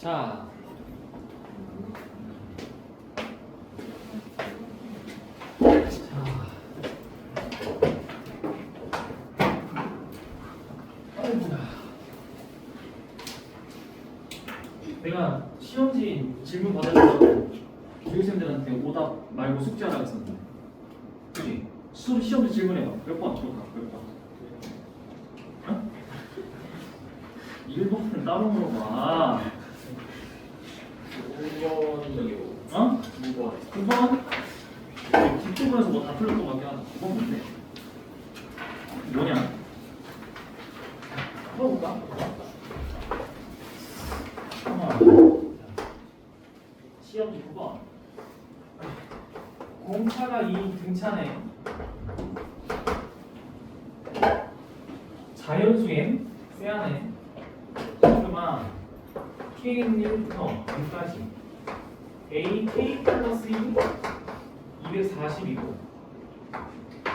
자, 내가 시험지 질문 받아서 교육생들한테 오답 말고 숙제하라고 했었는데, 그지? 시험지 질문해봐. 몇 번? 몇 번? 어? 1번은 따로 물어봐. 5번이요. 어? 2번. 9번? 뒷부분에서 뭐 다 틀릴 것 같긴 하다. 9번 뭔데? 뭐냐? 풀어볼까? 시험지 9번. 공차가 이 등차네. 자연수엔 세안에 시그마 kn부터 n까지 ak 플러스 2 240이고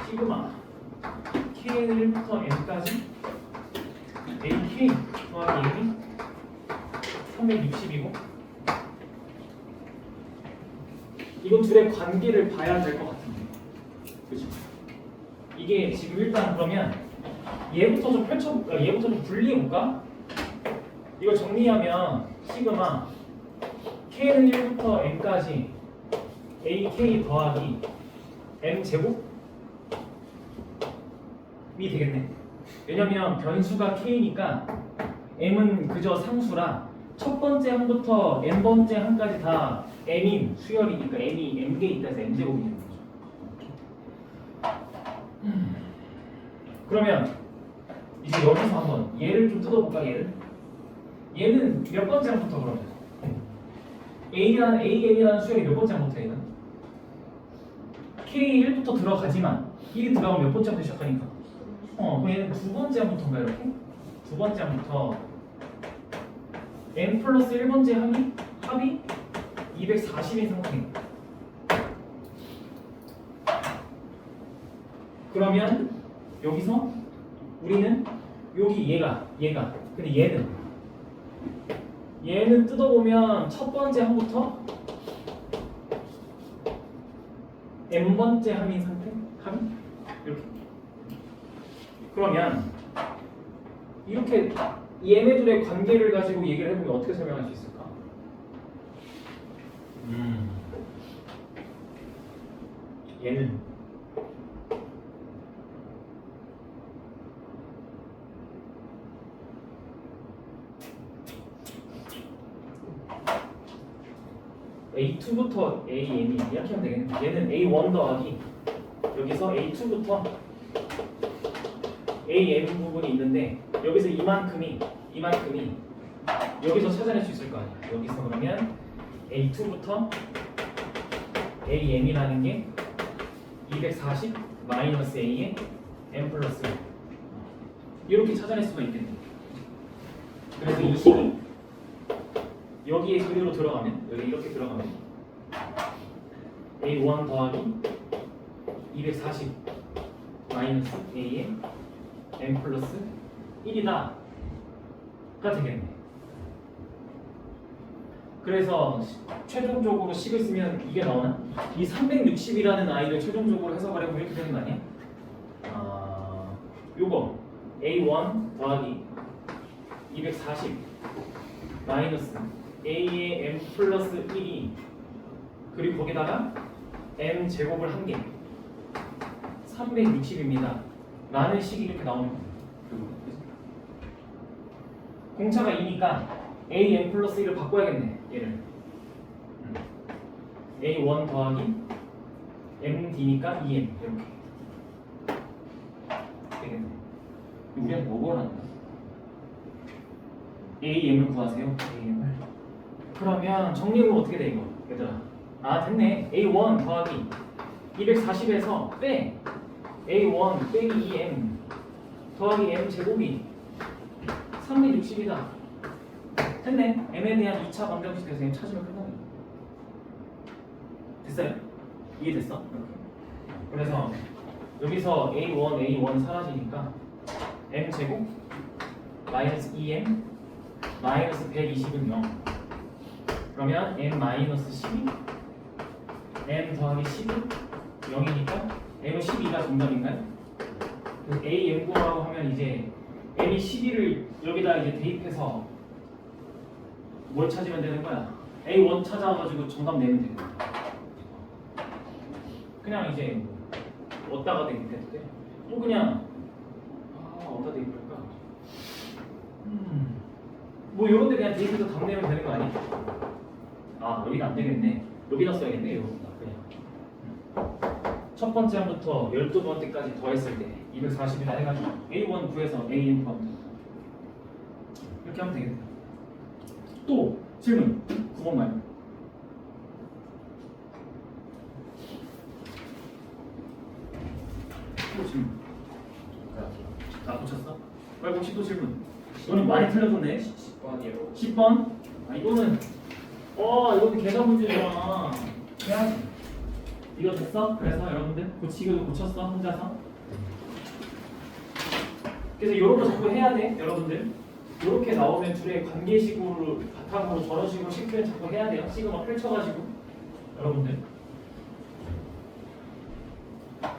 시그마 kn1부터 n까지 ak 더하기 n이 360이고 이거 둘의 관계를 봐야 될 것 같은데, 그치? 이게 지금 일단 그러면 얘부터 좀 분리해볼까? 이거 정리하면 시그마 k는 1부터 n까지 ak 더하기 m 제곱이 되겠네. 왜냐면 변수가 k니까 m은 그저 상수라 첫 번째 항부터 n번째 항까지 다 m인 수열이니까 m이 m개 있다 해서 m제곱이 되는 거죠. 그러면 이제 여기서 한번 얘를 좀 뜯어볼까? 얘는 몇 번째 항부터 그러면 am이라는 수열이 몇 번째 항부터 얘는 k1부터 들어가지만 1이 들어가면 몇 번째 항부터 시작하니까 그럼 얘는 두 번째 항부터인가 이렇게? 두 번째 항부터 n 플러스 1번째 합이 240인 상태입니다. 그러면 여기서 우리는 여기 얘가 근데 얘는 뜯어보면 첫 번째 항부터 n번째 항인 상태? 이렇게. 그러면 이렇게 얘네들의 관계를 가지고 얘기를 해보면 어떻게 설명할 수 있을까? 얘는 A2부터 AM이 이렇게 하면 되겠네. 얘는 A1 더하기 여기서 A2부터 AM 부분이 있는데 여기서 이만큼이 여기서 찾아낼 수 있을 거 아니야. 여기서 그러면 A2부터 AM이라는 게 240 마이너스 A에 M 플러스 이렇게 찾아낼 수가 있겠네. 그래서 이 식이 여기에 그대로 들어가면 여기 이렇게 들어가면 A1 더하기 240 마이너스 A에 M 플러스 1이다 가 되겠네. 그래서 최종적으로 식을 쓰면 이게 나오나? 이 360이라는 아이를 최종적으로 해석을 해보면 이렇게 되는 거 아니야? 요거 A1 더하기 240 마이너스 A의 M 플러스 1이 그리고 거기다가 M 제곱을 한 개 360입니다 라는 식이 이렇게 나오는 거예요. 공차가 2니까 AM 플러스 1을 바꿔야겠네. 얘를 A1 더하기 MD니까 2M 이렇게 되겠네. 우리한테 뭐 구하라는 거야? AM을 구하세요. AM을. 그러면 정리해보면 어떻게 돼 이거? 얘들아 됐네. A1 더하기 240에서 빼 A1 빼기 2M 더하기 M 제곱이 360이다. 됐네. M에 대한 2차 방정식 돼서 M 찾으면 끝나네. 됐어요? 이해됐어? 그래서 여기서 A1 사라지니까 M 제곱 마이너스 2M 마이너스 120은 0 그러면 n 마이너스 12 n 더하기 12 0이니까 m은 12가 정답인가요? a m 구하라고 하면 이제 m이 12를 여기다 이제 대입해서 뭘 찾으면 되는 거야? a1 찾아가지고 정답 내면 되는 거야. 그냥 이제 어디다가 대입해도 돼? 또 그냥 어디다 대입할까? 뭐 요런 데 그냥 대입해서 답 내면 되는 거 아니야? 여기는 안 되겠네. 여기다 써야겠네. 이거 그냥 첫 번째 항부터 12번째까지 더했을 때 240이나 해가지고 A1 구해서 AN 구하면 이렇게 하면 되겠네. 또 질문 9번 말고 또 질문 다 고쳤어? 빨리 혹시 또 질문 너는 많이 틀려줬네. 10번이요. 10번? 이거는 이거는 계산 문제잖아. 해야지. 이거 됐어? 그래서 여러분들 고치기도 고쳤어 혼자서. 그래서 이런 거 자꾸 해야 돼 여러분들. 이렇게 나오면 둘의 관계식으로 바탕으로 저런 식으로 식표현 자꾸 해야 돼요. 시그마 펼쳐가지고 여러분들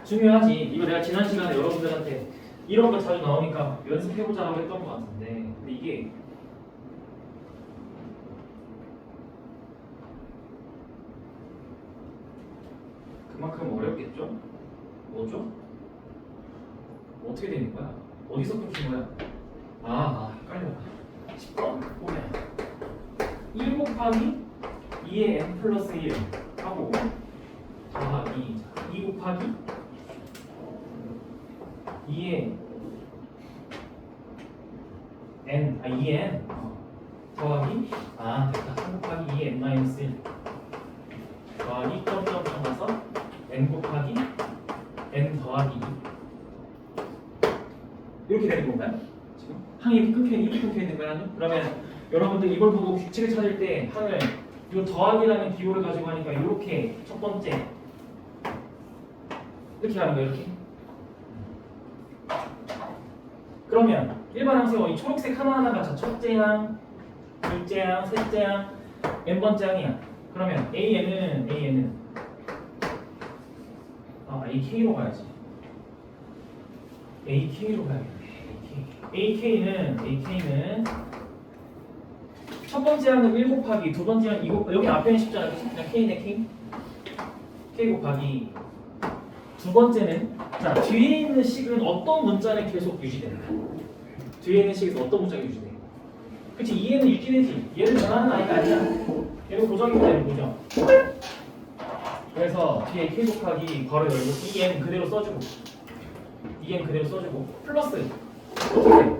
중요하지. 이거 내가 지난 시간에 여러분들한테 이런 거 자주 나오니까 연습해보자고 했던 것 같은데 근데 이게 그만큼 어렵겠죠? 뭐죠? 어떻게 되는 거야? 어디서 끊긴 거야? 헷갈려. 10번 보면 1 곱하기 2의 n 플러스 1 하고 더하기 2 곱하기 2의 n 2n 더하기 됐다. 3 곱하기 2의 n 마이너스 1 더하기 점점점 가서 n 곱하기 n 더하기 2 이렇게 되는 건가요? 지금 항이 이렇게 끊겨 있는 거야? 그러면 여러분들 이걸 보고 규칙을 찾을 때 항을 이 더하기라는 기호를 가지고 하니까 이렇게 첫 번째 이렇게 가는 거예요. 이렇게. 그러면 일반 항수가 이 초록색 하나하나가 첫째 항, 둘째 항, 셋째 항, n번째 항이야. 그러면 AN은 AK로 가야지. AK로 가야겠네. AK는 첫 번째 항은 1 곱하기 두 번째 항 2 곱하기 여기 앞에는 쉽잖아. 그냥 K네 K 곱하기 두 번째는 자 뒤에 있는 식은 어떤 문자는 계속 유지되는 거야. 뒤에 있는 식에서 어떤 문자가 유지돼? 그치 2에는 유지되지. 얘는 변하는 아이가 아니야. 얘는 고정입니다. 얘는 고정. 그래서 뒤에 K 곱하기 괄호 열고 2n 그대로 써주고 2n 그대로 써주고 플러스 어떻게 돼?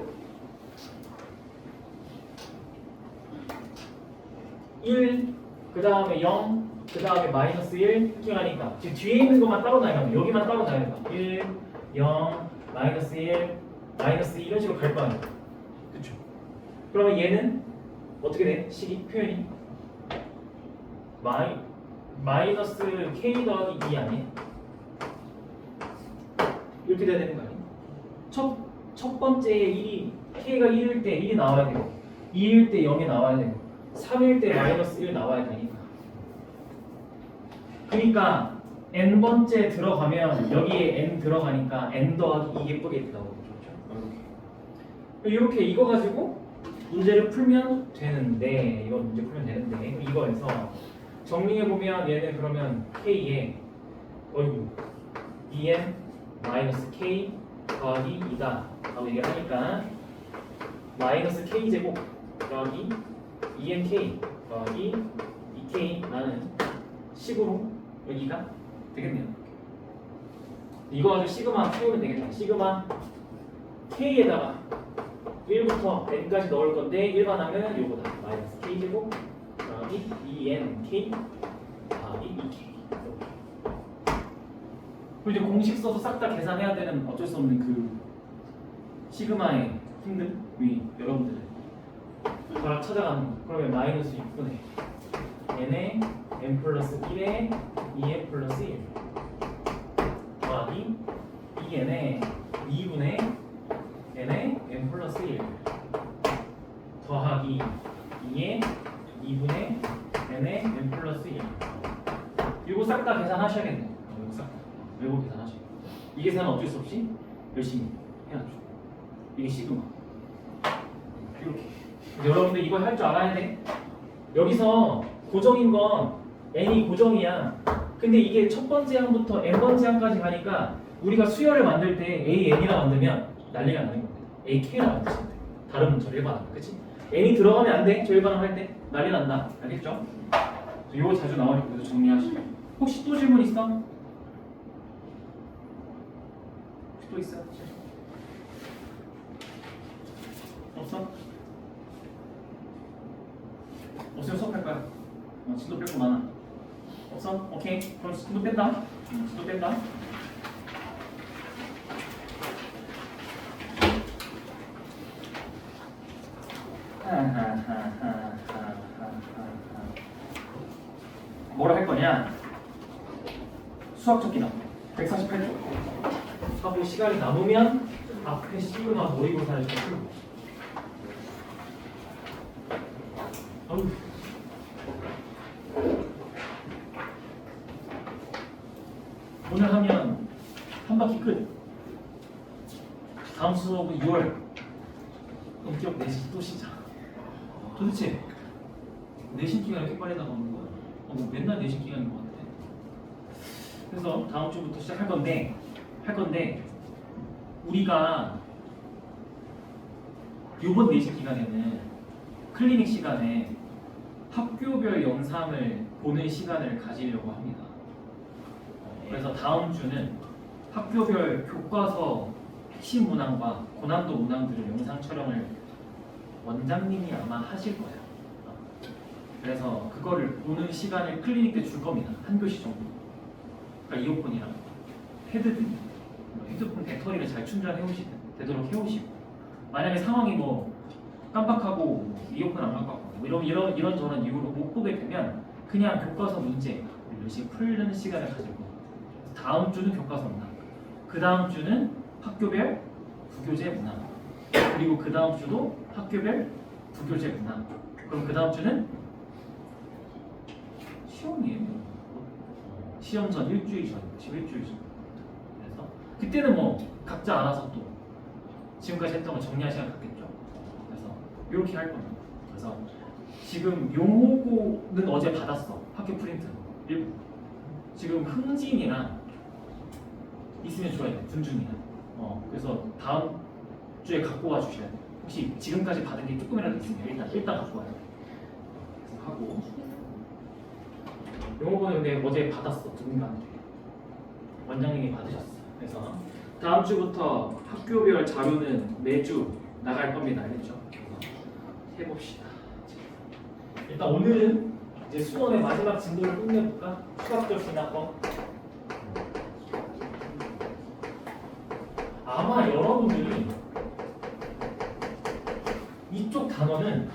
1 그 다음에 0 그 다음에 마이너스 1 이렇게 가니까 지금 뒤에 있는 것만 따로 나가면 여기만 따로 나야 돼. 1 0 마이너스 1 마이너스 2 이런 식으로 갈 거 아니야. 그쵸? 그러면 얘는 어떻게 돼? 식이 표현이 마이너스 k 더하기 2 아니야? 이렇게 돼야 되는 거 아니야? 첫 번째에 1이 k가 1일 때 1이 나와야 되고 2일 때 0이 나와야 되고 3일 때 마이너스 1 나와야 되니까 그러니까 n번째 들어가면 여기에 n 들어가니까 n 더하기 2 예쁘게 나오겠죠. 이렇게 이거 가지고 문제를 풀면 되는데 이거 문제 풀면 되는데 이거에서 정리해보면 얘는 그러면 k에 bn 마이너스 k 더하기 2다 라고 얘기를 하니까 마이너스 k제곱 더하기 2nk 더하기 2k라는 식으로 여기가 되겠네요. 이거 가지고 시그마 채우면 되겠다. 시그마 k에다가 1부터 n까지 넣을 건데 일반항은 요거다. 마이너스 k제곱 더하기 2nk 더하기 2k. 그리고 이제 공식 써서 싹 다 계산해야 되는 어쩔 수 없는 그 시그마의 힘듦이 여러분들 다 찾아가는 거. 그러면 마이너스 6분의 n에 n 플러스 1에 2n 플러스 1 더하기 2n에 2분의 n에 n 플러스 1 더하기 2에 2분의 다 계산하셔야겠네. 이거 싹 외고 계산하셔야 돼. 이 계산은 어쩔 수 없이 열심히 해야죠. 이게 시그마. 이렇게. 여러분들 이거 할 줄 알아야 돼. 여기서 고정인 건 n이 고정이야. 근데 이게 첫 번째 항부터 n번째 항까지 가니까 우리가 수열을 만들 때 AN이라 만들면 난리가 나는 겁니다. AK라 만드시면 돼. 다른 문제로 일반항. 그치? n이 들어가면 안 돼. 저 일반항 할 때 난리 난다. 알겠죠? 이거 자주 나오니까 그래서 정리하시고. 혹시 또 질문 있어? 혹시 또 있어? 없어? 없으면 수업할 거야. 진도 뺄 거 많아. 없어? 오케이. 그럼 진도 뺀다. 진도 뺀다. 뭐라 할 거냐? 수학 적기나 148쪽 하고 시간이 남으면 앞에 시그마 모의고사를 좀 풀고. 어휴. 오늘 하면 한 바퀴 끝. 다음 수업은 6월 본격 내신 또 시작. 도대체 내신 기간 이렇게 빨리 나가는 거야? 뭐 맨날 내신 기간인 것 같아. 그래서 다음 주부터 시작할 건데 우리가 이번 내신 기간에는 클리닉 시간에 학교별 영상을 보는 시간을 가지려고 합니다. 그래서 다음 주는 학교별 교과서 핵심 문항과 고난도 문항들을 영상 촬영을 원장님이 아마 하실 거예요. 그래서 그거를 보는 시간을 클리닉 때 줄 겁니다. 한 교시 정도. 그러니까 이어폰이랑 패드 등 핸드폰 배터리를 잘 충전해 되도록 해오시고, 만약에 상황이 뭐 깜빡하고 뭐 이어폰 안 갖고 왔고 뭐 이런 저런 이유로 못 보게 되면 그냥 교과서 문제 열심히 풀는 시간을 가질 거예요. 다음 주는 교과서 문항, 그 다음 주는 학교별 부교재 문항, 그리고 그 다음 주도 학교별 부교재 문항. 그럼 그 다음 주는 시험이에요. 시험 전 일주일 전, 11주일 전. 그래서 그때는 뭐 각자 알아서 또 지금까지 했던 거 정리할 시간 갖겠죠. 그래서 이렇게 할 겁니다. 그래서 지금 용호고는 어제 받았어. 학교 프린트 일부. 지금 흥진이랑 있으면 좋아요. 군중이랑. 그래서 다음 주에 갖고 와 주셔야 돼요. 혹시 지금까지 받은 게 조금이라도 있으면 일단 갖고 와요. 그래서 하고. 용어고는 근데 어제 받았어. 누군가한테. 원장님이 받으셨어. 그래서 다음 주부터 학교별 자료는 매주 나갈 겁니다. 알겠죠? 그래서 해봅시다. 일단 오늘은 이제 수원의 마지막 진도를 끝내볼까? 수학적 진학법. 아마 여러분들이 이쪽 단어는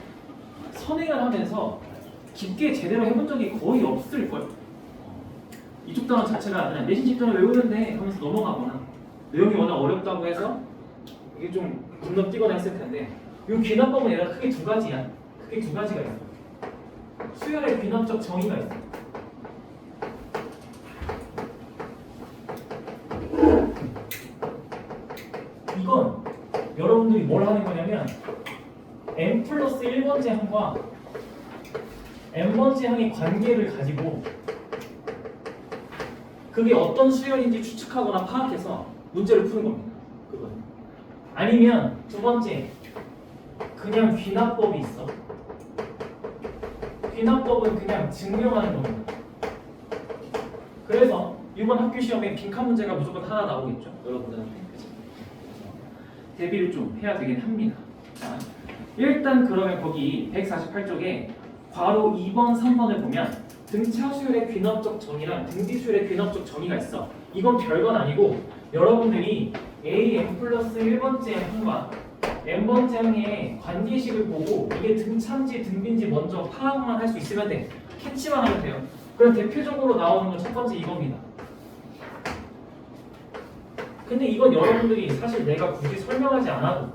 선행을 하면서 깊게 제대로 해본 적이 거의 없을걸. 이쪽 단어 자체가 그냥 내신 집단을 외우는데 하면서 넘어가거나 내용이 워낙 어렵다고 해서 이게 좀 건너뛰거나 했을 텐데, 이 귀납법은 얘가 크게 두 가지야. 크게 두 가지가 있어. 수열의 귀납적 정의가 있어. 이건 여러분들이 뭘 하는 거냐면 n 플러스 1번째 항과 n번째 항의 관계를 가지고 그게 어떤 수열인지 추측하거나 파악해서 문제를 푸는 겁니다. 그건. 아니면 두 번째, 그냥 귀납법이 있어. 귀납법은 그냥 증명하는 겁니다. 그래서 이번 학교 시험에 빈칸 문제가 무조건 하나 나오겠죠. 여러분들한테. 그래서 대비를 좀 해야 되긴 합니다. 자, 일단 그러면 거기 148쪽에 괄호 2번, 3번을 보면 등차 수열의 귀납적 정의랑 등비 수열의 귀납적 정의가 있어. 이건 별건 아니고 여러분들이 a n 플러스 1번째 항과 n번째 항의 관계식을 보고 이게 등차인지 등비인지 먼저 파악만 할 수 있으면 돼. 캐치만 하면 돼요. 그럼 대표적으로 나오는 건 첫 번째 이겁니다. 근데 이건 여러분들이 사실 내가 굳이 설명하지 않아도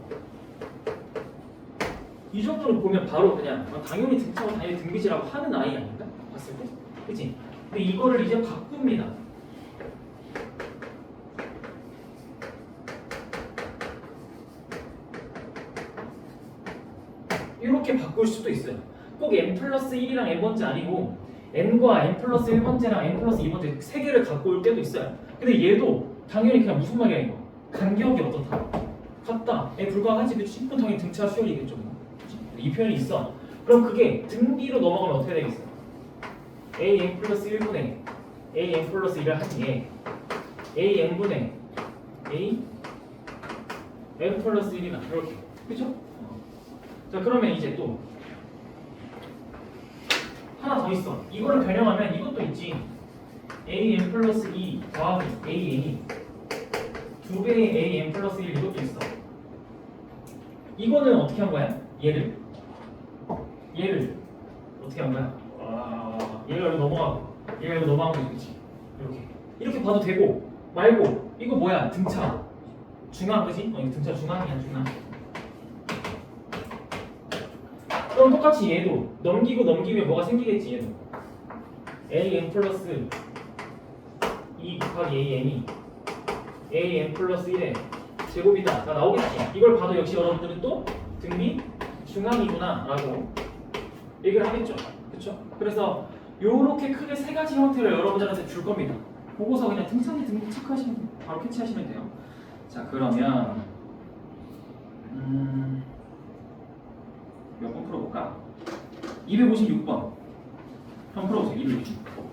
이 정도로 보면 바로 그냥 당연히 등차고 당연히 등비지라고 하는 아이 아닌가? 봤을 때? 그치? 근데 이거를 이제 바꿉니다. 이렇게 바꿀 수도 있어요. 꼭 n 플러스 1이랑 n번째 아니고 n과 n 플러스 1번째랑 n 플러스 2번째 세 개를 갖고 올 때도 있어요. 근데 얘도 당연히 그냥 무슨 말이야 이거? 간격이 어떻다? 같다.에 불과하지. 그치? 그럼 당연히 등차 수열이겠죠. 뭐. 이 표현이 있어. 그럼 그게 등비로 넘어가면 어떻게 되겠어? an 플러스 1분의 an 플러스 1을 한 뒤에 an분의 a n 플러스 1이나 이렇게. 그쵸? 자 그러면 이제 또 하나 더 있어. 이거를 변형하면 이것도 있지. an 플러스 2 더하기 an이 2배의 an 플러스 1 이것도 있어. 이거는 어떻게 한 거야? 얘를 어떻게 한 거야? 얘가 여기 넘어가고 얘가 여기 넘어간 거지. 그치? 이렇게 봐도 되고 말고 이거 뭐야? 등차 중앙. 그지? 이거 등차 중앙이야. 중앙. 그럼 똑같이 얘도 넘기면 뭐가 생기겠지. 얘도 an 플러스 2 곱하기 an이 an 플러스 1의 제곱이다 가 나오겠지. 이걸 봐도 역시 여러분들은 또 등비 중앙이구나 라고 얘기를 하겠죠. 그쵸? 그래서 요렇게 크게 세 가지 형태를 여러분들한테 줄 겁니다. 보고서 그냥 등차기 등비 체크하시면 바로 캐치하시면 돼요. 자 그러면 몇 번 풀어볼까? 256번 한번 풀어보세요. 256번.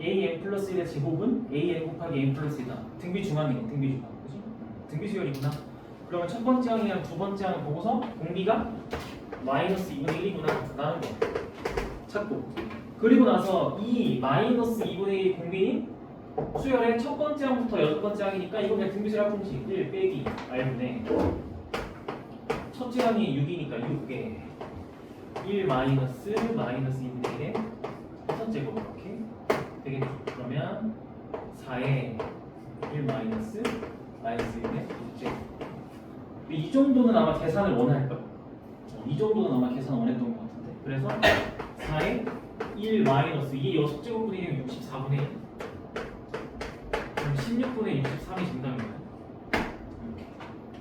an 플러스 1의 제곱은 an 곱하기 n 플러스 1이다. 등비 중앙이네. 등비 중앙. 그치? 등비 수열이구나. 그러면 첫 번째 항이랑 두 번째 항 보고서 공비가 마이너스 2분의 1이구나 라는 거 찾고, 그리고 나서 이 마이너스 2분의 1 공비인 수열의 첫 번째 항부터 여섯 번째 항이니까 이거 그냥 등비 수열 공식 1 빼기 r분의 첫째 항이 6이니까 6개 1 마이너스 2분의 1의 첫 제곱 이렇게 되겠죠. 그러면 4에 1 마이너스 1의 둘째. 이 정도는 아마 계산을 원할걸? 이 정도는 아마 계산 원했던 것 같은데. 그래서 4에 1 마이너스 이게 6제곱분의 1이면 64분의 1. 그럼 16분의 63이 정답인가요?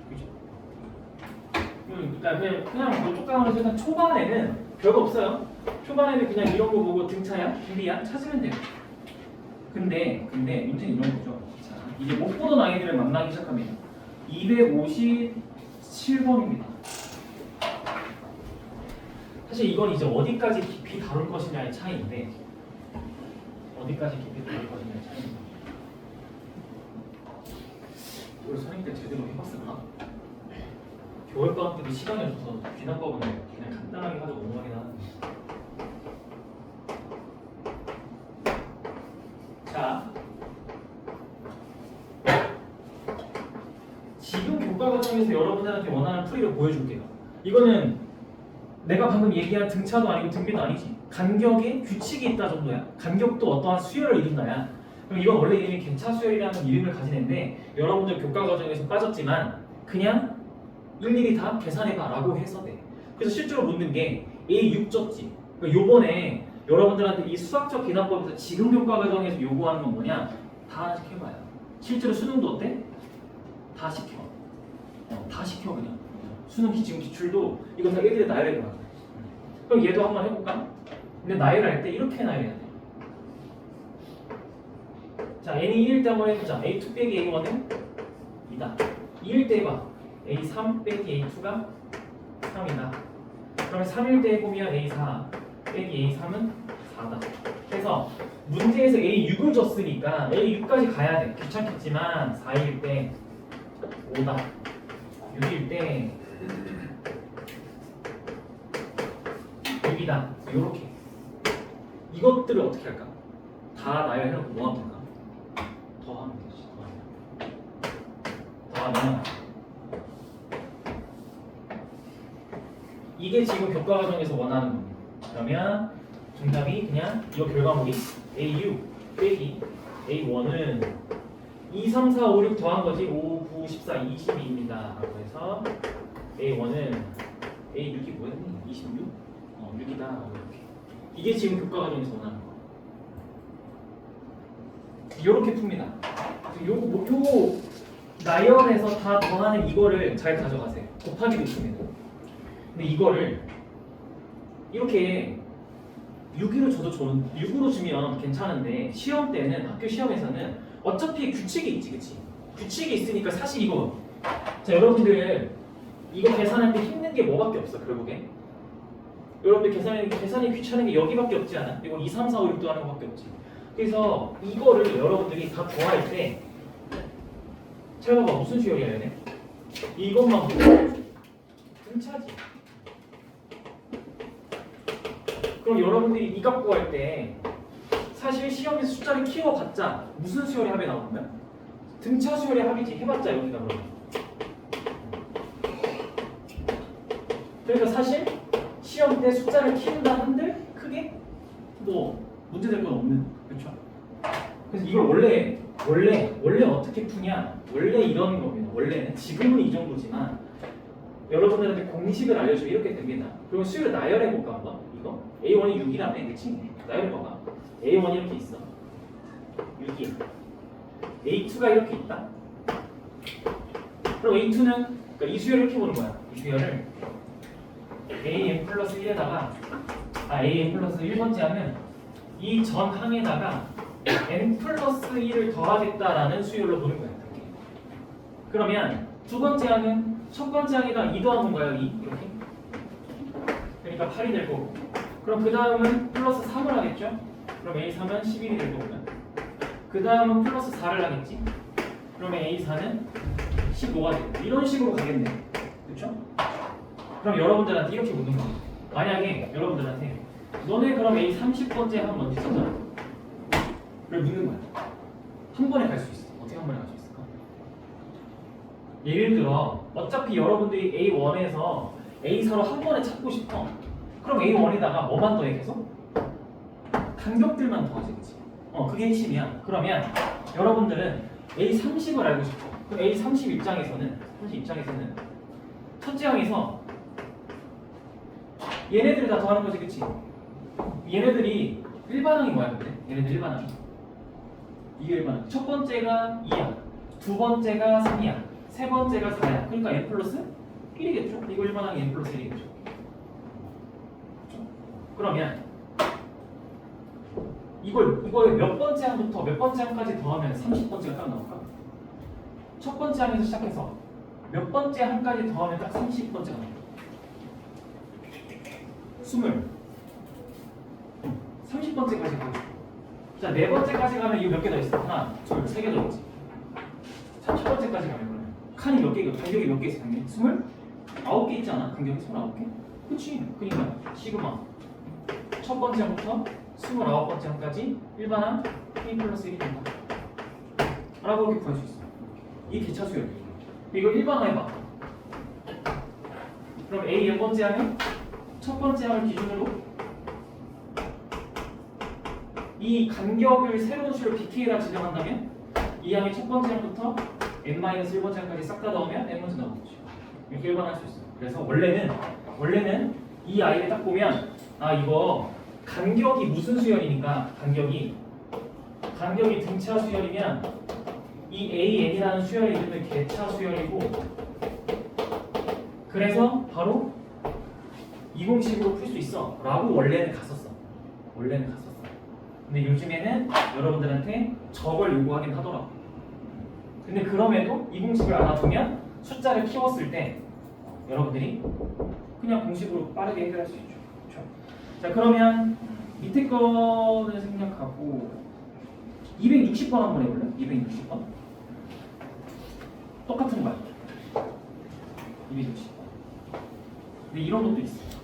그죠? 그러니까 그냥 이쪽강으로 일단 초반에는 별거 없어요. 초반에는 그냥 이런 거 보고 등차야, 길이야 찾으면 돼요. 근데 문제는 이런 거죠. 자, 이제 못 보던 아이들을 만나기 시작합니다. 257번입니다. 사실 이건 이제 어디까지 깊이 다룰 것이냐의 차이인데, 어디까지 깊이 다룰 것이냐의 차이입니다. 이걸 선생님 때 제대로 해봤을까? 겨울방학 때도 시간이 없어서 귀납법은 그냥 간단하게 하자고 넘어가긴 하는데. 자, 지금 교과 과정에서 여러분들한테 원하는 풀이를 보여줄게요. 이거는 내가 방금 얘기한 등차도 아니고 등비도 아니지. 간격에 규칙이 있다 정도야. 간격도 어떠한 수열을 이룬다야. 그럼 이건 원래 이름이 객차 수열이라는 이름을 가진 애인데 여러분들 교과 과정에서 빠졌지만 그냥 일일이 다 계산해봐 라고 해서 돼. 그래서 실제로 묻는 게 A6졌지. 그러니까 요번에 여러분들한테 이 수학적 기납법에서 지금 교과 과정에서 요구하는 건 뭐냐? 다 하나씩 해봐요. 실제로 수능도 어때? 다 시켜. 다 시켜 그냥. 수능 지금 기출도 이거 다 1일에 나열해 봐. 그럼 얘도 한번 해볼까? 근데 나열할 때 이렇게 나열해야 돼. 자, n이 2일 때 한번 해보자. a2 빼기 a1은 2다. 2일 때 해봐. a3 빼기 a2가 3이다. 그러면 3일 때 해보면 a4 빼기 a3은 4다. 그래서 문제에서 a6을 줬으니까 a6까지 가야 돼. 귀찮겠지만 4일 때 5다. 6일 때 6이다. 요렇게. 이것들을 어떻게 할까? 다 나열해놓고 뭐 하면 될까? 더하면 되지. 더하면 이게 지금 교과 과정에서 원하는 겁니다. 그러면 정답이 그냥 이거 결과물이 A6 빼기 A1은 2, 3, 4, 5, 6 더한 거지. 5, 9, 14, 22입니다. 라고 해서 A1은 A6이 뭐였니? 26? 6이다. 이렇게. 이게 지금 교과 과정에서 원하는 거. 이렇게 풉니다. 요 나열해서 다 더하는 이거를 잘 가져가세요. 곱하기도 풉니다. 근데 이거를 이렇게 6으로 주면 괜찮은데 시험 때는 학교 시험에서는 어차피 규칙이 있지, 그치? 규칙이 있으니까 사실 이거 자 여러분들 이거 계산할 때 힘든 게 뭐밖에 없어 결국에 여러분들 계산이 귀찮은 게 여기밖에 없지 않아? 이거 2, 3, 4, 5, 6도 하는 거밖에 없지. 그래서 이거를 여러분들이 다 더할 때 잘 봐봐 무슨 수열이야 얘네? 이것만 보고 등차지. 그럼 여러분들이 이 값 구할 때 사실 시험에서 숫자를 키워봤자 무슨 수열의 합이 나오는 거야? 등차 수열의 합이지. 해봤자 여기다 그러면. 그러니까 사실 시험 때 숫자를 키운다 한들 크게 뭐 문제될 건 없는. 그렇죠? 그래서 이걸 원래 어떻게 푸냐? 원래 이런 겁니다. 원래는 지금은 이 정도지만 여러분들한테 공식을 알려주면 이렇게 됩니다. 그러면 수열을 나열해볼까 한번? 이거? A1이 6이라며 그치? 나열해봐봐. A1이 이렇게 있어 6이야. A2가 이렇게 있다. 그럼 A2는 그러니까 이 수열을 이렇게 보는 거야. 이 수열을 AM 플러스 1에다가 AM 플러스 1번째 하면 이 전 항에다가 N 플러스 1을 더하겠다라는 수열로 보는 거야. 이렇게. 그러면 두 번째 항은 첫 번째 항에다 2 더한 건가요? 2 이렇게. 그러니까 8이 될 거고. 그럼 그 다음은 플러스 3을 하겠죠? 그럼 A3은 11이 될 거고요. 그 다음은 플러스 4를 하겠지? 그러면 A4는 15가 되고 이런 식으로 가겠네. 그렇죠? 그럼 여러분들한테 이렇게 묻는 거야. 만약에 여러분들한테 너네 그럼 A 30번째 한 먼저 찾아. 를 묻는 거야. 한 번에 갈 수 있어. 어떻게 한 번에 갈 수 있을까? 예를 들어 어차피 여러분들이 A1에서 A4로 한 번에 찾고 싶어. 그럼 A1에다가 뭐만 더해 계속? 간격들만 더하지, 그치? 그게 핵심이야. 그러면 여러분들은 A30을 알고 싶어. 그럼 A30 입장에서는 첫째 항에서 얘네들을 다 더하는 거지, 그치? 얘네들이 일반항이 뭐야, 근데? 얘네들 일반항이. 이게 일반항. 첫 번째가 2야. 두 번째가 3이야. 세 번째가 4야. 그러니까 n 플러스 1이겠죠? 이거 일반항이 n 플러스 1이겠죠? 그러면 이걸 몇 번째 항부터 몇 번째 항까지 더하면 30번째가 딱 나올까? 첫 번째 항에서 시작해서 몇 번째 항까지 더하면 딱 30번째가 나올까? 30번째까지 가고 싶어. 자, 네 번째까지 가면 이거 몇 개 더 있어? 하나, 둘, 세 개 더 있지. 30번째까지 가면 그러면 칸이 몇 개, 간격이 몇 개 있어? 간격이 29개 있지 않아? 간격이 29개? 그치? 그러니까 시그마 첫 번째부터 29번째 항까지 일반항 K 플러스 1이 된다 라고 이렇게 구할 수 있어. 이 개차 수열. 이거 일반화 해봐. 그럼 A 몇 번째 항은 첫 번째 항을 기준으로 이 간격을 새로운 수를 BK라 지정한다면 이 항의 첫 번째 항부터 n-1번째 항까지 싹 다 넣으면 n 먼저 나오는 거죠. 이렇게 일반화할 수 있어요. 그래서 원래는 이 아이를 딱 보면 아 이거 간격이 무슨 수열이니까 간격이 간격이 등차 수열이면 이 AN이라는 수열의 이름은 개차 수열이고, 그래서 바로 이 공식으로 풀 수 있어 라고 원래는 갔었어. 근데 요즘에는 여러분들한테 저걸 요구하긴 하더라고. 근데 그럼에도 이 공식을 알아두면 숫자를 키웠을 때 여러분들이 그냥 공식으로 빠르게 해결할 수 있죠. 그렇죠? 자, 그러면 밑에 거는 생략하고 260번 한번 해볼래? 260번 똑같은 거야. 260번. 근데 이런 것도 있어.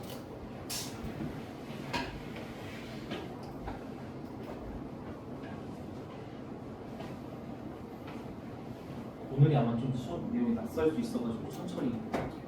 오늘이 아마 좀 수업 내용이 낯설 수 있어가지고 천천히 해야지.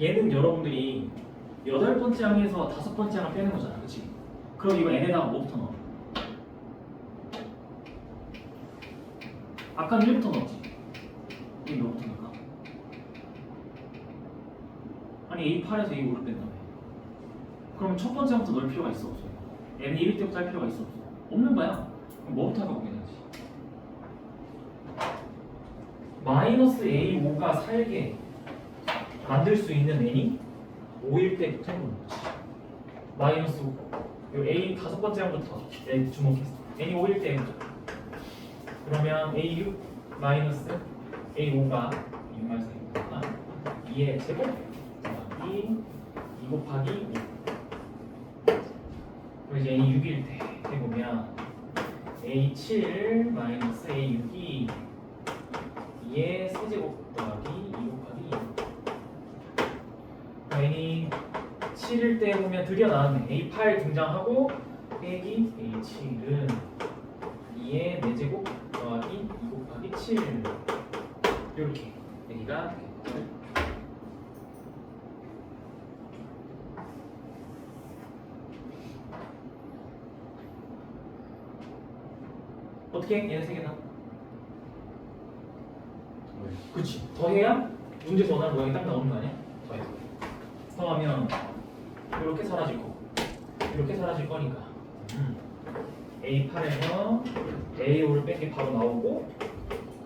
얘는 여러분들이 8번째 항에서 5번째 항을 빼는 거잖아, 그치? 그럼 이거 n에다가 뭐부터 넣어? 아까는 1부터 넣었지? 이게 몇부터 넣을까? 아니 A8에서 A5를 뺀다며. 그럼 첫 번째 항부터 넣을 필요가 있어, 없어? n이 1일 때부터 할 필요가 있어, 없어? 없는 거야. 그럼 뭐부터 할까 보겠지? 마이너스 A5가 살게 만들 수 있는 n이 5일 때부터 해보는 거지. 마이너스 5. 요 A 5번째 항부터 주목했어. n이 5일 때부터. 그러면 A6 마이너스 A5가 6 마이너스 A5가 2의 제곱 곱하기 2 곱하기 5. 그리고 이제 n이 6일 때 해보면 A7 마이너스 A6이 2의 세제곱 더하기 2 곱하기 2. n이 7일 때 보면 드디어 나왔네. A8 등장하고 빼기 A7은 2의 4제곱 더하기 2 곱하기 7 이렇게 얘기가 되겠죠. 어떻게? 얘네 세 개다. 그치. 더해야 문제에서 원하는 모양이 딱 나오는 거 아니야? 더해. 더하면 이렇게 사라질 거고 이렇게 사라질 거니까 A8에서 A5를 뺀 게 바로 나오고,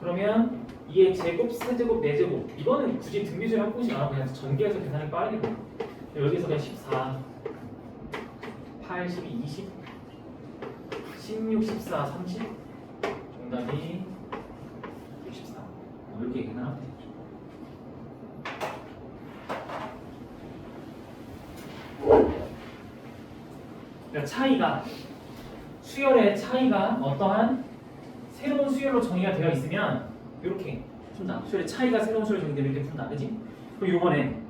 그러면 2의 제곱, 세제곱, 4제곱 이거는 굳이 등비수를 한 곳이 안 하고 그냥 전개해서 계산이 빠르게 돼. 여기서 그냥 14, 8, 12, 20, 16, 14, 30 정답이 64 이렇게 계산하면 되죠. 그러니까 차이가 수열의 차이가 어떠한 새로운 수열로 정의가 되어 있으면 이렇게 푼다. 수열의 차이가 새로운 수열로 정의되면 이렇게 푼다, 그지? 그리고 이번에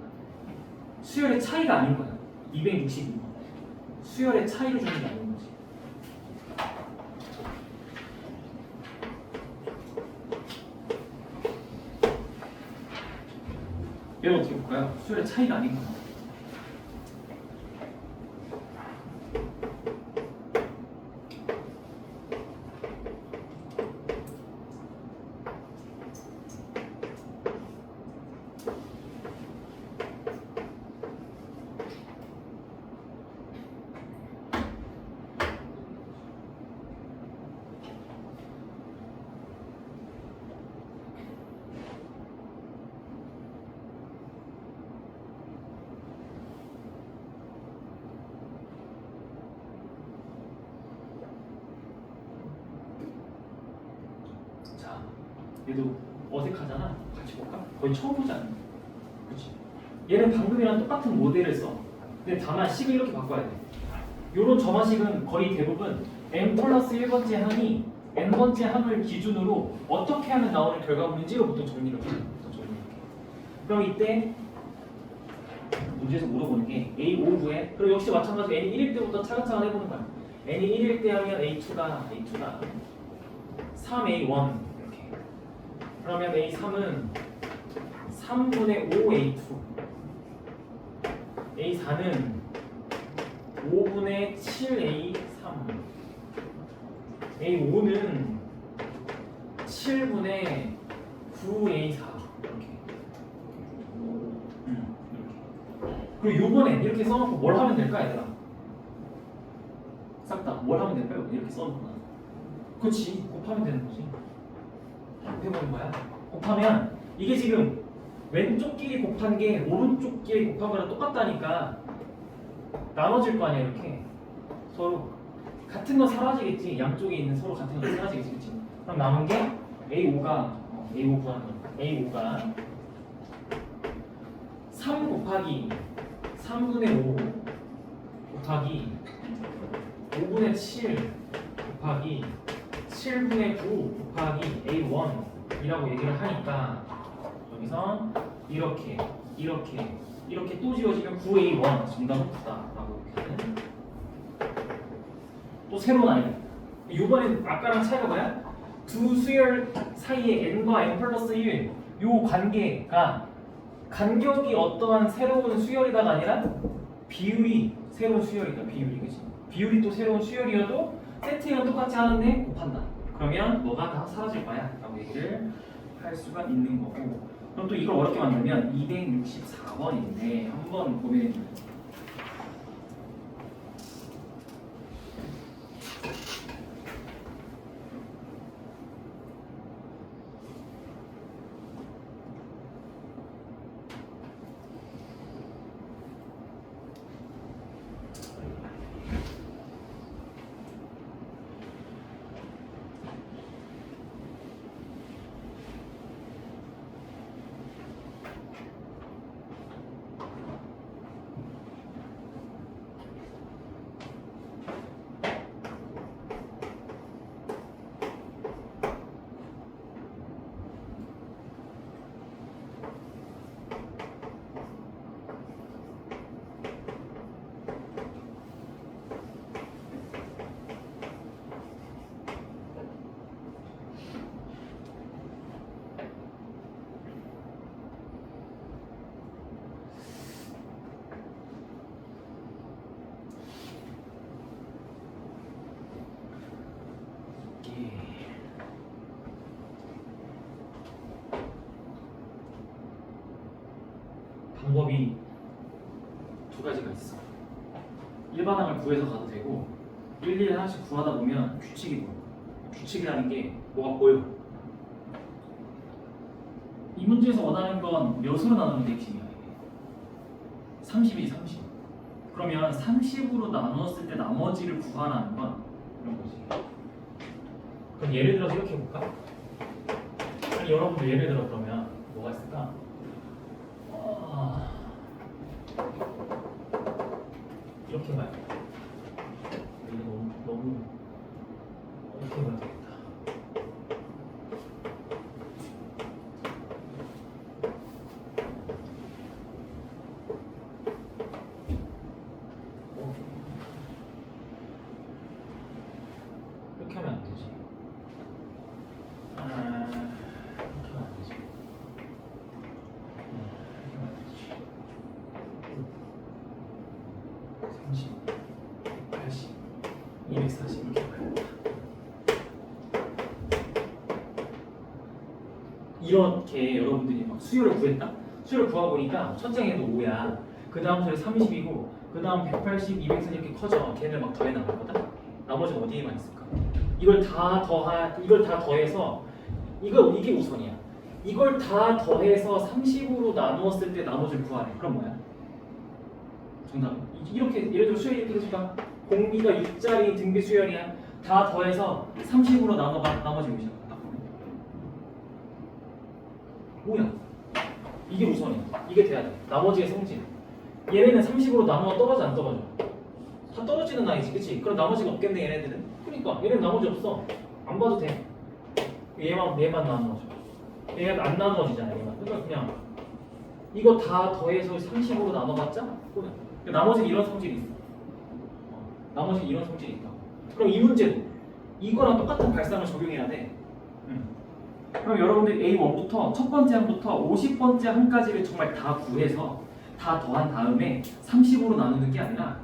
수열의 차이가 아닌 거야. 262번 수열의 차이를 주는 게 아닌 거지. 얘는 어떻게 볼까요? 수열의 차이가 아닌 거야. 얘도 어색하잖아. 같이 볼까? 거의 처음 보지 않나? 그치? 얘는 방금이랑 똑같은 모델을 써. 근데 다만 식을 이렇게 바꿔야 돼. 요런 점화식은 거의 대부분 n 플러스 1번째 항이 n번째 항을 기준으로 어떻게 하면 나오는 결과물인지로 보통 정리를 해요. 그럼 이때 문제에서 물어보는 게 A59에 그리고 역시 마찬가지로 n이 1일 때부터 차근차근 해보는 거야. n이 1일 때 하면 A2가 3A1 이렇게. 그러면 A3은 3분의 5A2 A4는 5분의 7A3 A5는 7분의 9A4 이렇게. 그리고 요번에 이렇게 써놓고 뭘 하면 될까 얘들아? 싹 다 뭘 하면 될까요? 이렇게 써놓고 그렇지 곱하면 되는 거지. 해보는 거야. 곱하면 이게 지금 왼쪽 길이 곱한 게 오른쪽 길이 곱한 거랑 똑같다니까 나눠질 거 아니야 이렇게 서로 같은 건 사라지겠지. 양쪽에 있는 서로 같은 건 사라지겠지. 그치? 그럼 남은 게 A5가 A5 구하는 거. A5가 3 곱하기 3분의 5 곱하기 5분의 7 곱하기 7분의 9 곱하기 A1이라고 얘기를 하니까 여기서 이렇게 또 지워지면 9A1 정답은 9다라고 이렇게 하는 또 새로운 아이디. 이번엔 아까랑 차이가 뭐야? 두 수열 사이에 n과 n 플러스 1 요 관계가 간격이 어떠한 새로운 수열이다가 아니라 비율이 새로운 수열이다. 비율이 그치? 비율이 또 새로운 수열이어도 세팅은 똑같이 하는데 곱한다. 그러면 뭐가 다 사라질 거야 라고 얘기를 할 수가 있는 거고. 그럼 또 이걸 어렵게 만들면 264번인데 한번 고민해 주세요. 방법이 두 가지가 있어. 일반항을 구해서 가도 되고 일일이 하나씩 구하다 보면 규칙이 보여. 규칙이라는 게 뭐가 보여. 이 문제에서 원하는 건 몇으로 나누는 게 핵심이야. 30이지 30. 그러면 30으로 나누었을 때 나머지를 구하라는 건 이런 거지. 그럼 예를 들어서 이렇게 해볼까? 아니 여러분들 예를 들어 그러면 뭐가 있을까? 이렇게 봐요. 이게 너무 이렇게 봐야 되겠다. 이렇게 하면 안 되지. 이렇게 하면 안 되지. 30, 80, 240 이렇게 가야겠다. 이렇게 여러분들이 막 수열을 구했다? 수열을 구해보니까 첫 장에도 5야. 그 다음 수열이 30이고 그 다음 180, 200선 이렇게 커져. 걔를 막 더해 나가거든? 나머지는 어디에만 있을까? 이걸 다 더해서 이게 우선이야. 이걸 다 더해서 30으로 나누었을 때 나머지를 구하래. 그럼 뭐야? 정답은 이렇게 예를 들어 수열이 이렇게 해줄까? 공비가 6자리 등비 수열이야. 다 더해서 30으로 나눠가 나머지 몇이야? 딱 보면 뭐야? 이게 우선이야. 이게 돼야 돼. 나머지의 성질. 얘네는 30으로 나누어 떨어져 안 떨어져? 다 떨어지는 나이지, 그치? 그럼 나머지가 없겠네, 얘네들은. 그러니까 얘는 나머지 없어. 안 봐도 돼. 얘만 나눠져. 얘가 안 나눠지잖아, 얘만. 그러니까 그냥 이거 다 더해서 30으로 나눠봤자 그러니까 나머지는 이런 성질이 있어. 나머지는 이런 성질이 있다. 그럼 이 문제도 이거랑 똑같은 발상을 적용해야 돼. 그럼 여러분들 A1부터 첫 번째 항부터 50번째 항까지를 정말 다 구해서 다 더한 다음에 30으로 나누는 게 아니라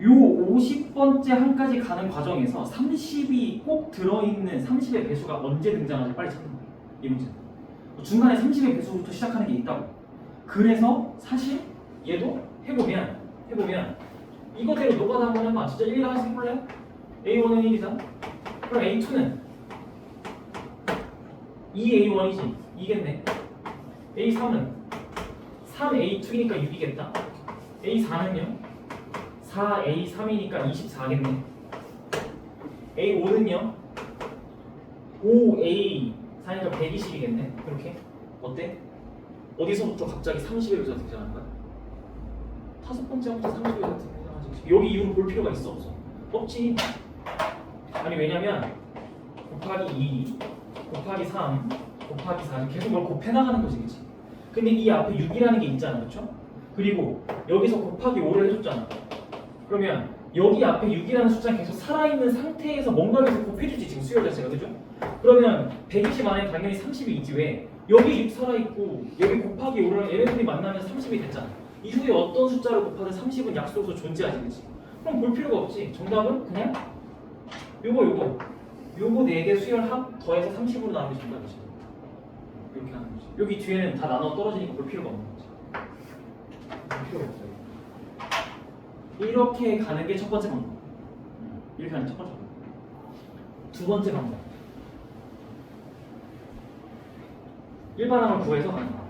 요 50번째 항까지 가는 과정에서 30이 꼭 들어있는 30의 배수가 언제 등장하는지 빨리 찾는 거예요. 이 문제는. 중간에 30의 배수부터 시작하는 게 있다고. 그래서 사실 얘도 해보면 이거대로 노가다 한번 해봐. 진짜 1을 하나씩 해볼래요? A1은 1이잖아. 그럼 A2는 2A1이지. 2겠네. A3은 3A2이니까 6이겠다. A4는요? 4A3이니까 24겠네. A5는요? 5A4니까 120이겠네. 그렇게? 어때? 어디서부터 갑자기 30의 배수가 등장하는 거야? 다섯 번째부터 30의 배수가 등장하지. 여기 이유를 볼 필요가 있어 없어? 없지. 아니 왜냐면 곱하기 2 곱하기 3 곱하기 4 계속 뭘 곱해나가는 거지, 그치? 근데 이 앞에 6이라는 게 있잖아, 그쵸? 그리고 여기서 곱하기 5를 해줬잖아. 그러면 여기 앞에 6이라는 숫자는 계속 살아있는 상태에서 뭔가 계속 곱해주지, 지금 수열 자체가, 그죠? 그러면 120 안에 당연히 30이 있지. 왜? 여기 6 살아있고 여기 곱하기 5를 얘네들이 만나면 30이 됐잖아. 이후에 어떤 숫자를 곱하든 30은 약속으로 존재하지, 그치? 그럼 볼 필요가 없지. 정답은 그냥 요거 4개 수열 합 더해서 30으로 나누는 게 정답이지. 이렇게 하는 거지. 여기 뒤에는 다 나눠 떨어지니까 볼 필요가 없는 거지. 볼 필요가 없어요. 이렇게 가는 게 첫 번째 방법. 이렇게 하는 게 첫 번째 방법. 두 번째 방법. 일반항을 구해서 가는 거야.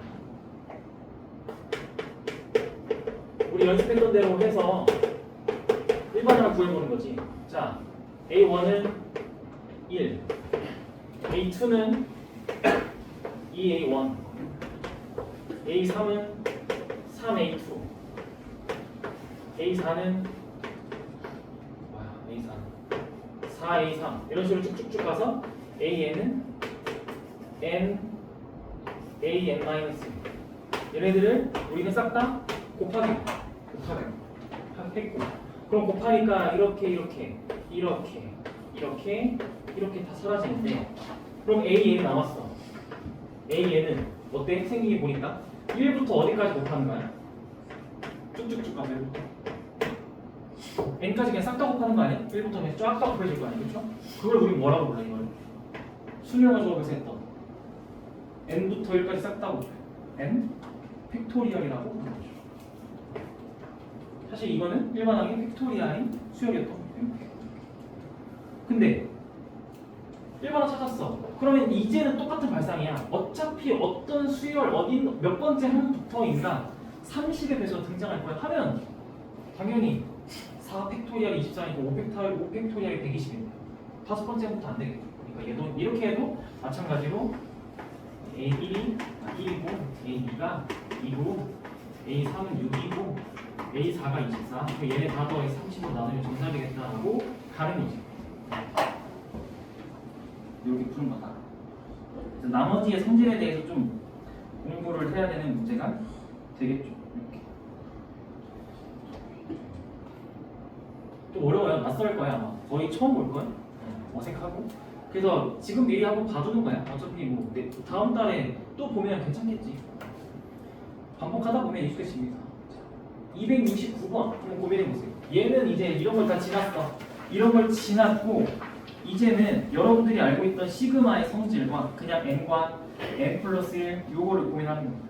우리 연습했던 대로 해서 일반항을 구해보는 거지. 자, A1은 1, A2는 2A1, A3은 3A2, A4는 A4, 4A3 이런 식으로 쭉쭉쭉 가서 AN은 AN-1 얘네들을 우리는 싹 다 곱하기 했고, 그럼 곱하니까 이렇게 다 사라지는데, 그럼 AN 남았어. AN은 어때? 생긴 게 보니까 1부터 어디까지 곱하는 거야? 쭉쭉쭉 가서 1부터 n까지 그냥 싹 다 곱하는 거 아니야? 1부터 그냥 쫙 다 곱해질 거 아니야? 그렇죠? 그걸 우리 뭐라고 불러? 이걸 수렴화 조합에서 했던 n부터 1까지 싹 다 곱해 n 팩토리얼이라고 부르는 거죠. 사실 이거는 일반항의 팩토리얼인 수열이었던 거예요. 근데 일반항 찾았어. 그러면 이제는 똑같은 발상이야. 어차피 어떤 수열 몇 번째 항부터인가 30의 배수가 등장할 거야 하면 당연히 4 팩토리얼이 24니까 5 팩토리얼이 120인데 다섯 번째부터 안 되겠죠. 그러니까 얘도 이렇게 해도 마찬가지로 A1이 1이고 A2가 2고 A3은 6이고 A4가 24. 그럼 얘네 다 더해서 30으로 나누면 정답이겠다라고 가는 거지. 이렇게 푸는 거다. 그래서 나머지의 성질에 대해서 좀 공부를 해야 되는 문제가 되겠죠. 이렇게. 좀 어려워요. 낯설 거야 아마. 거의 처음 볼 거야. 어색하고. 그래서 지금 미리 한번 봐두는 거야. 어차피 뭐 다음 달에 또 보면 괜찮겠지. 반복하다 보면 익숙해집니다. 269번 한번 고민해 보세요. 얘는 이제 이런 걸 다 지났어. 이런 걸 지났고 이제는 여러분들이 알고 있던 시그마의 성질과 그냥 n과 n 플러스 1 요거를 고민하는 겁니다.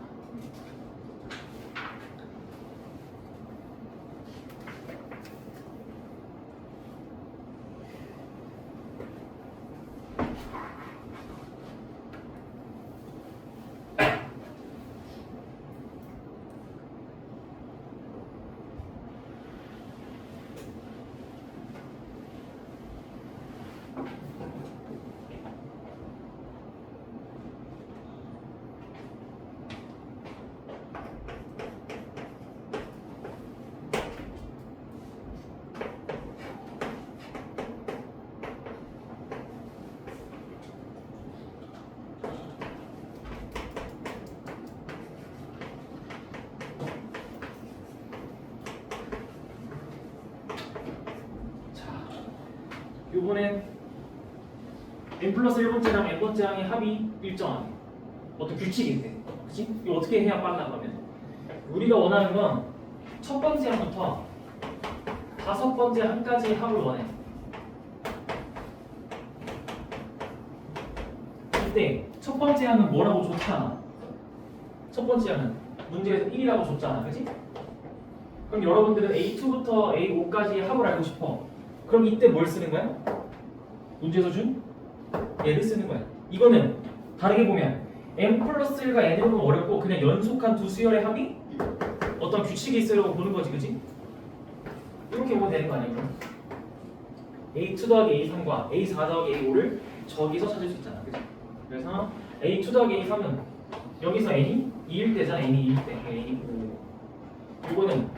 요번엔 n 플러스 1번째랑 n번째 항의 합이 일정하게 어떤 규칙이 있대. 그치? 이거 어떻게 해야 빨라 그러면? 우리가 원하는 건 첫 번째 항부터 다섯 번째 항까지 합을 원해. 이때 첫 번째 항은 뭐라고 줬잖아. 첫 번째 항은 문제에서 1이라고 줬잖아. 그치? 그럼 여러분들은 A2부터 A5까지 합을 알고 싶어. 그럼 이때 뭘 쓰는 거야? 문제에서 준 얘를 쓰는 거야. 이거는 다르게 보면 n 플러스 1과 n을 보면 어렵고 그냥 연속한 두 수열의 합이 어떤 규칙이 있으려고 보는 거지, 그치? 이렇게 보면 되는 거 아니야, 그럼? A2 더하기 A3과 A4 더하기 A5를 저기서 찾을 수 있잖아, 그치? 그래서 A2 더하기 A3은 여기서 n이 2일 때잖아, n이 2일 때, n이 9. 이거는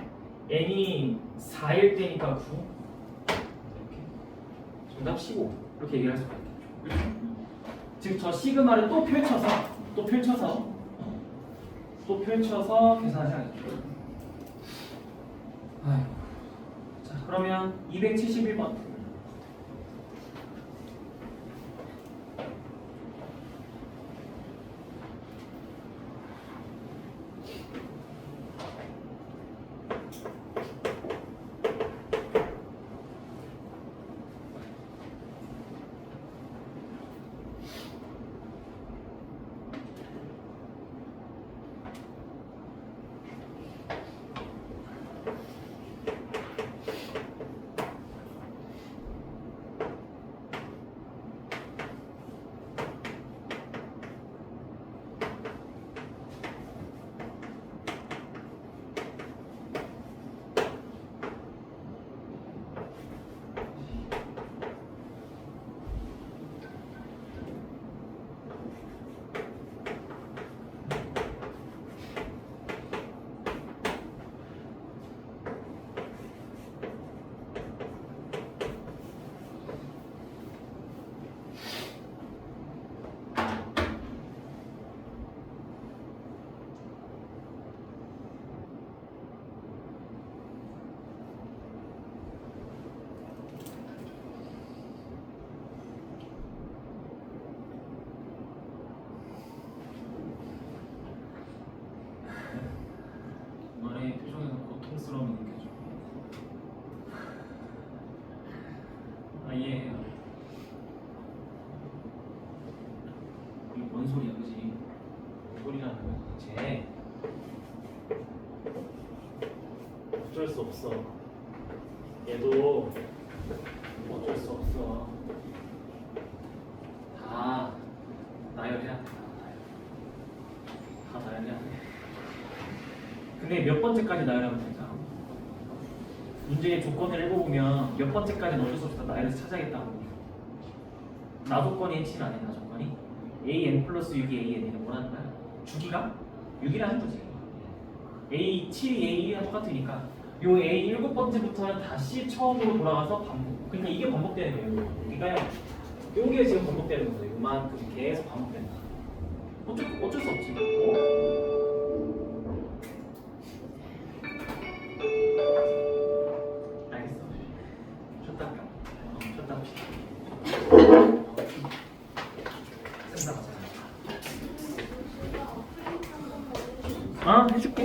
n이 4일 때니까 9. 이렇게. 정답 15. 이렇게 얘기를 할 수가 있겠죠. 즉, 저 시그마를 또 펼쳐서 계산하셔야겠죠. 아이고. 자, 그러면 271번. 너의 표정에서 고통스러움이 느껴져. 이해해요. 이게 뭔 소리야, 그지? 뭔 소리라는 거야, 쟤. 어쩔 수 없어. 얘도 어쩔 수 없어. 다 나열해야 돼. 다 나열해야 돼. 근데 몇 번째까지 나열하면 되잖아. 문제의 조건을 읽어보면 몇 번째까지는 어쩔 수 없어 나열해서 찾아야겠다고. 나조건이 H는 아니야. 나조건이 AN 플러스 6이 AN이는 뭐라는 거야? 주기가 6이라는 거지. A 7이 A1이랑 똑같으니까 요 A 7번째부터는 다시 처음으로 돌아가서 반복. 그러니까 이게 반복되는 거예요. 그러니까 요게 지금 반복되는 거예요. 요만큼 계속 반복된다. 어쩔 수 없지. 알겠어. 쉬었다. 쉬었다 합시다. 생각하자. 해줄게.